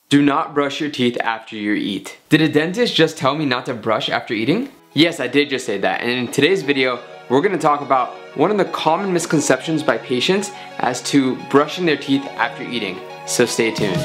Do not brush your teeth after you eat. Did a dentist just tell me not to brush after eating? Yes, I did just say that, and in today's video, we're going to talk about one of the common misconceptions by patients as to brushing their teeth after eating. So stay tuned.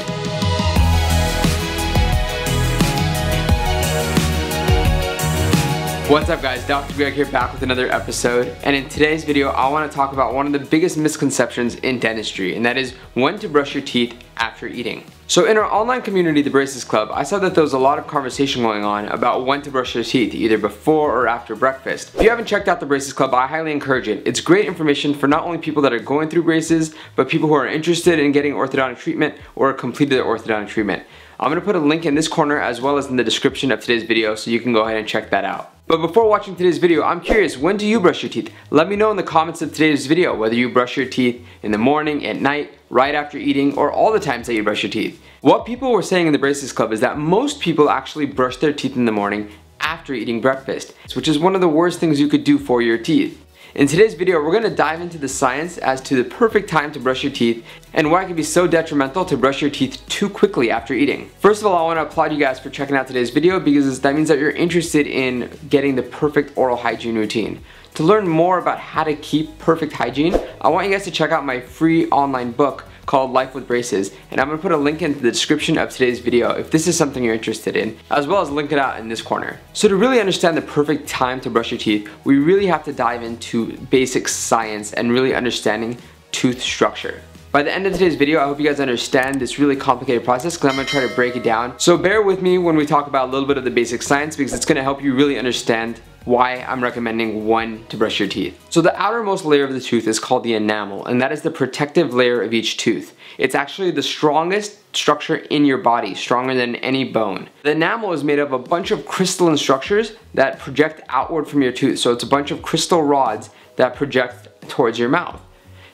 What's up guys, Dr. Greg here back with another episode, and in today's video I want to talk about one of the biggest misconceptions in dentistry, and that is when to brush your teeth after eating. So in our online community, the Braces Club, I saw that there was a lot of conversation going on about when to brush your teeth, either before or after breakfast. If you haven't checked out the Braces Club, I highly encourage it. It's great information for not only people that are going through braces, but people who are interested in getting orthodontic treatment or completed their orthodontic treatment. I'm going to put a link in this corner as well as in the description of today's video so you can go ahead and check that out. But before watching today's video, I'm curious, when do you brush your teeth? Let me know in the comments of today's video whether you brush your teeth in the morning, at night, right after eating, or all the times that you brush your teeth. What people were saying in the Braces Club is that most people actually brush their teeth in the morning after eating breakfast, which is one of the worst things you could do for your teeth. In today's video, we're going to dive into the science as to the perfect time to brush your teeth and why it can be so detrimental to brush your teeth too quickly after eating. First of all, I want to applaud you guys for checking out today's video because that means that you're interested in getting the perfect oral hygiene routine. To learn more about how to keep perfect hygiene, I want you guys to check out my free online book called Life with Braces, and I'm going to put a link into the description of today's video if this is something you're interested in, as well as link it out in this corner. So to really understand the perfect time to brush your teeth, we really have to dive into basic science and really understanding tooth structure. By the end of today's video, I hope you guys understand this really complicated process because I'm going to try to break it down. So bear with me when we talk about a little bit of the basic science because it's going to help you really understand why I'm recommending when to brush your teeth. So the outermost layer of the tooth is called the enamel, and that is the protective layer of each tooth. It's actually the strongest structure in your body, stronger than any bone. The enamel is made of a bunch of crystalline structures that project outward from your tooth. So it's a bunch of crystal rods that project towards your mouth.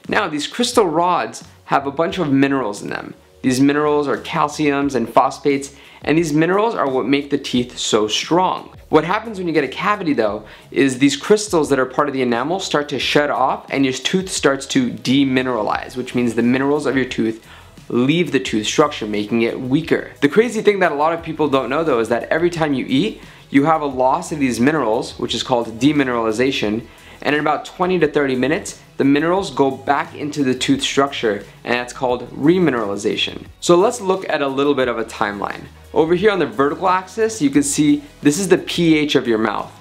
Now these crystal rods have a bunch of minerals in them. These minerals are calciums and phosphates, and these minerals are what make the teeth so strong. What happens when you get a cavity though is these crystals that are part of the enamel start to shut off and your tooth starts to demineralize, which means the minerals of your tooth leave the tooth structure, making it weaker. The crazy thing that a lot of people don't know though is that every time you eat, you have a loss of these minerals, which is called demineralization, and in about 20 to 30 minutes, the minerals go back into the tooth structure, and that's called remineralization. So let's look at a little bit of a timeline. Over here on the vertical axis, you can see this is the pH of your mouth,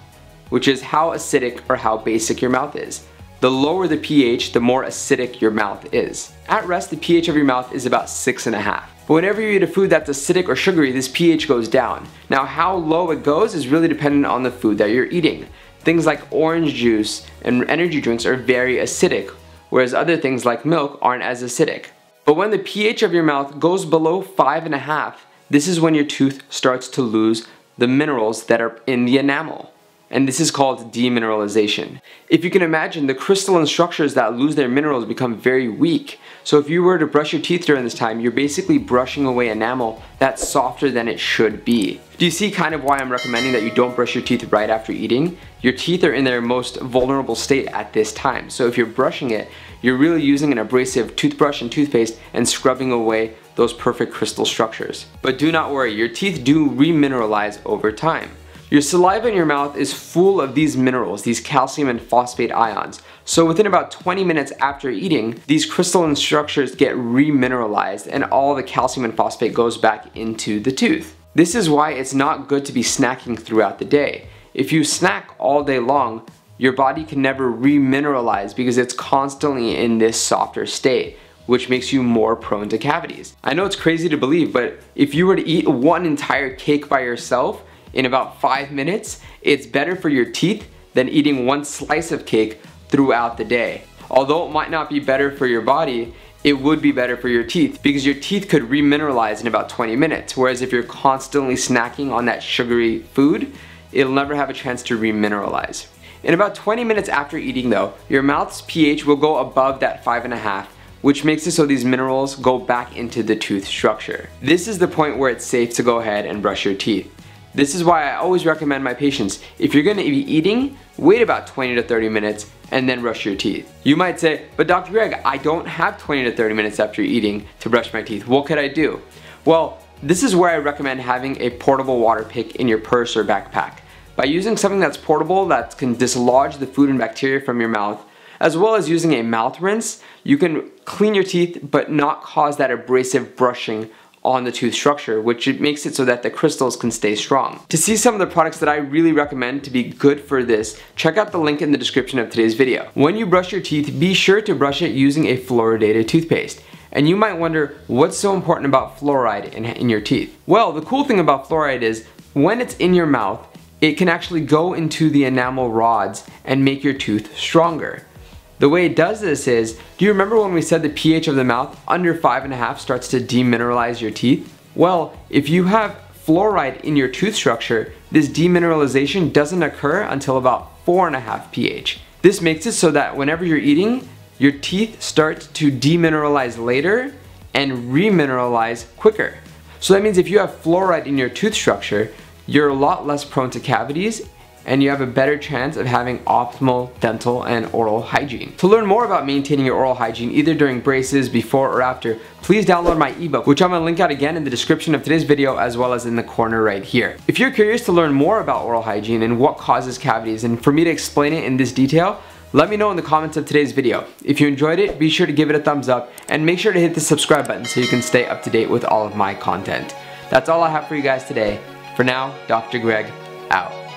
which is how acidic or how basic your mouth is. The lower the pH, the more acidic your mouth is. At rest, the pH of your mouth is about 6.5. But whenever you eat a food that's acidic or sugary, this pH goes down. Now how low it goes is really dependent on the food that you're eating. Things like orange juice and energy drinks are very acidic, whereas other things like milk aren't as acidic. But when the pH of your mouth goes below 5.5, this is when your tooth starts to lose the minerals that are in the enamel. And this is called demineralization. If you can imagine, the crystalline structures that lose their minerals become very weak. So if you were to brush your teeth during this time, you're basically brushing away enamel that's softer than it should be. Do you see kind of why I'm recommending that you don't brush your teeth right after eating? Your teeth are in their most vulnerable state at this time. So if you're brushing it, you're really using an abrasive toothbrush and toothpaste and scrubbing away those perfect crystal structures. But do not worry, your teeth do remineralize over time. Your saliva in your mouth is full of these minerals, these calcium and phosphate ions. So within about 20 minutes after eating, these crystalline structures get remineralized and all the calcium and phosphate goes back into the tooth. This is why it's not good to be snacking throughout the day. If you snack all day long, your body can never remineralize because it's constantly in this softer state, which makes you more prone to cavities. I know it's crazy to believe, but if you were to eat one entire cake by yourself, in about 5 minutes, it's better for your teeth than eating one slice of cake throughout the day. Although it might not be better for your body, it would be better for your teeth because your teeth could remineralize in about 20 minutes. Whereas if you're constantly snacking on that sugary food, it'll never have a chance to remineralize. In about 20 minutes after eating though, your mouth's pH will go above that 5.5, which makes it so these minerals go back into the tooth structure. This is the point where it's safe to go ahead and brush your teeth. This is why I always recommend my patients, if you're going to be eating, wait about 20 to 30 minutes and then brush your teeth. You might say, but Dr. Greg, I don't have 20 to 30 minutes after eating to brush my teeth. What could I do? Well, this is where I recommend having a portable water pick in your purse or backpack. By using something that's portable that can dislodge the food and bacteria from your mouth, as well as using a mouth rinse, you can clean your teeth but not cause that abrasive brushing on the tooth structure, which makes it so that the crystals can stay strong. To see some of the products that I really recommend to be good for this, check out the link in the description of today's video. When you brush your teeth, be sure to brush it using a fluoridated toothpaste. And you might wonder, what's so important about fluoride in your teeth? Well, the cool thing about fluoride is when it's in your mouth, it can actually go into the enamel rods and make your tooth stronger. The way it does this is, do you remember when we said the pH of the mouth under 5.5 starts to demineralize your teeth? Well, if you have fluoride in your tooth structure, this demineralization doesn't occur until about 4.5 pH. This makes it so that whenever you're eating, your teeth start to demineralize later and remineralize quicker. So that means if you have fluoride in your tooth structure, you're a lot less prone to cavities and you have a better chance of having optimal dental and oral hygiene. To learn more about maintaining your oral hygiene either during braces, before or after, please download my ebook, which I'm going to link out again in the description of today's video as well as in the corner right here. If you're curious to learn more about oral hygiene and what causes cavities and for me to explain it in this detail, let me know in the comments of today's video. If you enjoyed it, be sure to give it a thumbs up and make sure to hit the subscribe button so you can stay up to date with all of my content. That's all I have for you guys today. For now, Dr. Greg, out.